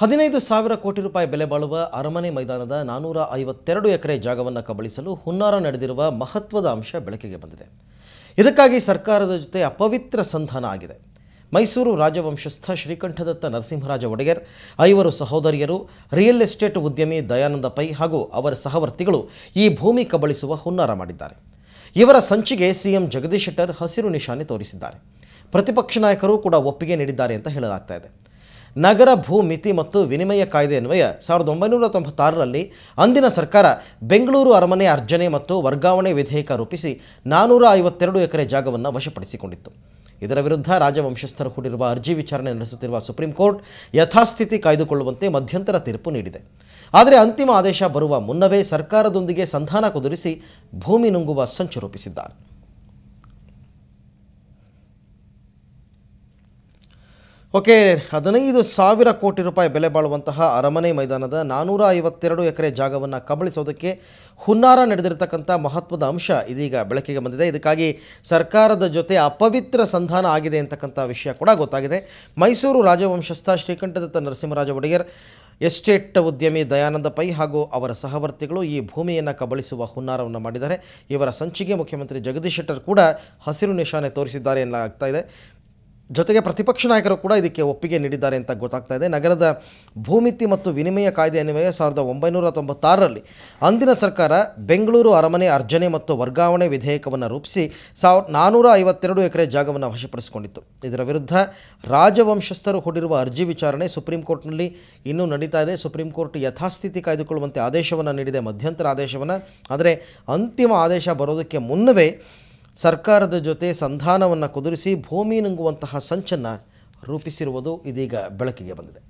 15,000 ಕೋಟಿ ರೂಪಾಯಿ ಬೆಲೆ ಬಾಳುವ ಅರಮನೆ ಮೈದಾನದ 452 ಎಕರೆ ಜಾಗವನ್ನು ಕಬಳಿಸಲು ಹುನ್ನಾರ ನಡೆದಿರುವ ಮಹತ್ವದ ಅಂಶ ಬೆಳಕಿಗೆ ಬಂದಿದೆ. ಇದಕ್ಕಾಗಿ ಸರ್ಕಾರದ ಜೊತೆ ಅಪವಿತ್ರ ಸಂಧಾನ ಆಗಿದೆ. ಮೈಸೂರು ರಾಜವಂಶಸ್ಥ ಶ್ರೀಕಂಠದತ್ತ ನರಸಿಂಹರಾಜ ಒಡೆಯರ್, 5 ಸಹೋದರಿಯರು, ರಿಯಲ್ ಎಸ್ಟೇಟ್ ಉದ್ಯಮಿ ದಯಾನಂದ ಪೈ ಹಾಗೂ ಅವರ ಸಹವರ್ತಿಗಳು ಈ ಭೂಮಿ ಕಬಳಿಸುವ ಹುನ್ನಾರ ಮಾಡಿದ್ದಾರೆ. ಇವರ ಸಂಚಿಗೆ ಸಿಎಂ ಜಗದೀಶ್ ಶೆಟ್ಟರ್ ಹಸಿರು ನಿಶಾನೆ ತೋರಿಸಿದ್ದಾರೆ. ಪ್ರತಿಪಕ್ಷ ನಾಯಕರು ಕೂಡ ಒಪ್ಪಿಗೆ ನೀಡಿದ್ದಾರೆ ಅಂತ ಹೇಳಲಾಗ್ತಾ ಇದೆ. ನಗರ ಭೂ ಮಿತಿ ಮತ್ತು ವಿನಿಮಯ ಕಾಯ್ದೆ ಅನ್ವಯ 1996ರಲ್ಲಿ ಅಂದಿನ ಸರ್ಕಾರ ಬೆಂಗಳೂರು ಅರಮನೆ ಅರ್ಜನೆ ಮತ್ತು ವರ್ಗಾವಣೆ ವಿಧೇಯಕ ರೂಪಿಸಿ 452 ಎಕರೆ ಜಾಗವನ್ನು ವಶಪಡಿಸಿಕೊಂಡಿತ್ತು. ಇದರ ವಿರುದ್ಧ ರಾಜವಂಶಸ್ಥರು ಹೂಡಿರುವ ಅರ್ಜಿ ವಿಚಾರಣೆ ನಡೆಸುತ್ತಿರುವ ಸುಪ್ರೀಂ ಕೋರ್ಟ್ ಯಥಾಸ್ಥಿತಿ ಕಾಯ್ದುಕೊಳ್ಳುವಂತೆ ಮಧ್ಯಂತರ ತೀರ್ಪು ನೀಡಿದೆ. ಆದರೆ ಅಂತಿಮ ಆದೇಶ ಬರುವ ಮುನ್ನವೇ ಸರ್ಕಾರದೊಂದಿಗೆ ಸಂಧಾನ ಕುದುರಿಸಿ ಭೂಮಿ ನುಂಗುವ ಸಂಚು ರೂಪಿಸಿದ್ದಾರೆ. ಓಕೆ, 15,000 ಕೋಟಿ ರೂಪಾಯಿ ಬೆಲೆ ಬಾಳುವಂತಹ ಅರಮನೆ ಮೈದಾನದ 452 ಎಕರೆ ಜಾಗವನ್ನು ಕಬಳಿಸೋದಕ್ಕೆ ಹುನ್ನಾರ ನಡೆದಿರತಕ್ಕಂಥ ಮಹತ್ವದ ಅಂಶ ಇದೀಗ ಬೆಳಕಿಗೆ ಬಂದಿದೆ. ಇದಕ್ಕಾಗಿ ಸರ್ಕಾರದ ಜೊತೆ ಅಪವಿತ್ರ ಸಂಧಾನ ಆಗಿದೆ ಅಂತಕ್ಕಂಥ ವಿಷಯ ಕೂಡ ಗೊತ್ತಾಗಿದೆ. ಮೈಸೂರು ರಾಜವಂಶಸ್ಥ ಶ್ರೀಕಂಠದತ್ತ ನರಸಿಂಹರಾಜ ಒಡೆಯರ್, ಎಸ್ಟೇಟ್ ಉದ್ಯಮಿ ದಯಾನಂದ ಪೈ ಹಾಗೂ ಅವರ ಸಹವರ್ತಿಗಳು ಈ ಭೂಮಿಯನ್ನು ಕಬಳಿಸುವ ಹುನ್ನಾರವನ್ನು ಮಾಡಿದ್ದಾರೆ. ಇವರ ಸಂಚಿಗೆ ಮುಖ್ಯಮಂತ್ರಿ ಜಗದೀಶ್ ಶೆಟ್ಟರ್ ಕೂಡ ಹಸಿರು ನಿಶಾನೆ ತೋರಿಸಿದ್ದಾರೆ ಎನ್ನಲಾಗ್ತಾ ಇದೆ. ಜೊತೆಗೆ ಪ್ರತಿಪಕ್ಷ ನಾಯಕರು ಕೂಡ ಇದಕ್ಕೆ ಒಪ್ಪಿಗೆ ನೀಡಿದ್ದಾರೆ ಅಂತ ಗೊತ್ತಾಗ್ತಾ ಇದೆ. ನಗರದ ಭೂಮಿತಿ ಮತ್ತು ವಿನಿಮಯ ಕಾಯ್ದೆ ಅನ್ವಯ 1996ರಲ್ಲಿ ಅಂದಿನ ಸರ್ಕಾರ ಬೆಂಗಳೂರು ಅರಮನೆ ಅರ್ಜನೆ ಮತ್ತು ವರ್ಗಾವಣೆ ವಿಧೇಯಕವನ್ನು ರೂಪಿಸಿ 452 ಎಕರೆ ಜಾಗವನ್ನು ವಶಪಡಿಸಿಕೊಂಡಿತ್ತು. ಇದರ ವಿರುದ್ಧ ರಾಜವಂಶಸ್ಥರು ಹೂಡಿರುವ ಅರ್ಜಿ ವಿಚಾರಣೆ ಸುಪ್ರೀಂ ಕೋರ್ಟ್ನಲ್ಲಿ ಇನ್ನೂ ನಡೀತಾ ಇದೆ. ಸುಪ್ರೀಂ ಕೋರ್ಟ್ ಯಥಾಸ್ಥಿತಿ ಕಾಯ್ದುಕೊಳ್ಳುವಂತೆ ಆದೇಶವನ್ನು ನೀಡಿದೆ, ಮಧ್ಯಂತರ ಆದೇಶವನ್ನು. ಆದರೆ ಅಂತಿಮ ಆದೇಶ ಬರೋದಕ್ಕೆ ಮುನ್ನವೇ ಸರ್ಕಾರದ ಜೊತೆ ಸಂಧಾನವನ್ನು ಕುದುರಿಸಿ ಭೂಮಿ ನುಂಗುವಂತಹ ಸಂಚನ್ನು ರೂಪಿಸಿರುವುದು ಇದೀಗ ಬೆಳಕಿಗೆ ಬಂದಿದೆ.